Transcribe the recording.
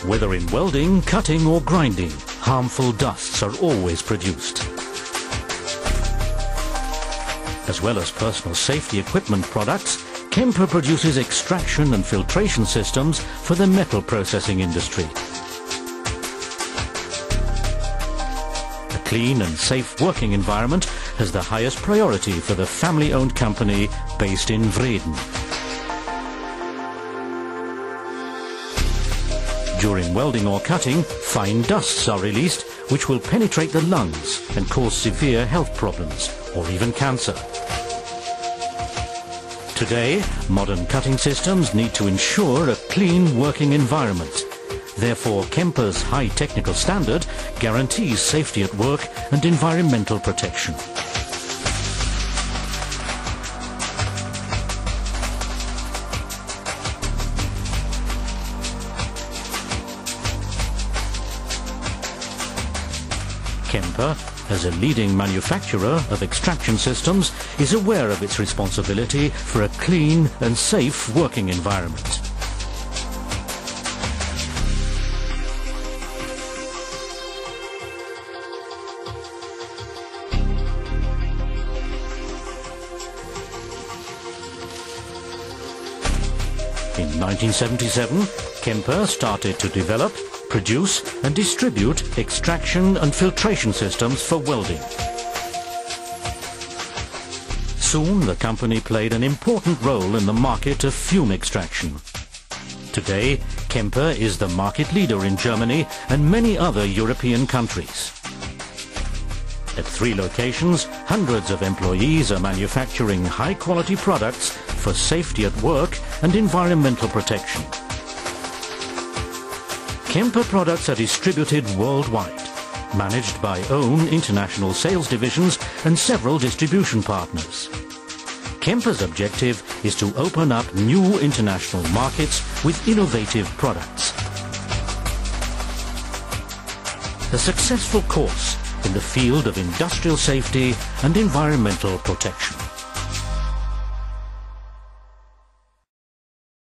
Whether in welding, cutting or grinding, harmful dusts are always produced. As well as personal safety equipment products, Kemper produces extraction and filtration systems for the metal processing industry. A clean and safe working environment has the highest priority for the family-owned company based in Welding. During welding or cutting, fine dusts are released which will penetrate the lungs and cause severe health problems or even cancer. Today, modern cutting systems need to ensure a clean working environment. Therefore, Kemper's high technical standard guarantees safety at work and environmental protection. Kemper, as a leading manufacturer of extraction systems, is aware of its responsibility for a clean and safe working environment. In 1977, Kemper started to develop, produce and distribute extraction and filtration systems for welding. Soon the company played an important role in the market of fume extraction. Today, Kemper is the market leader in Germany and many other European countries. At 3 locations, hundreds of employees are manufacturing high-quality products for safety at work and environmental protection. Kemper products are distributed worldwide, managed by own international sales divisions and several distribution partners. Kemper's objective is to open up new international markets with innovative products. A successful course in the field of industrial safety and environmental protection.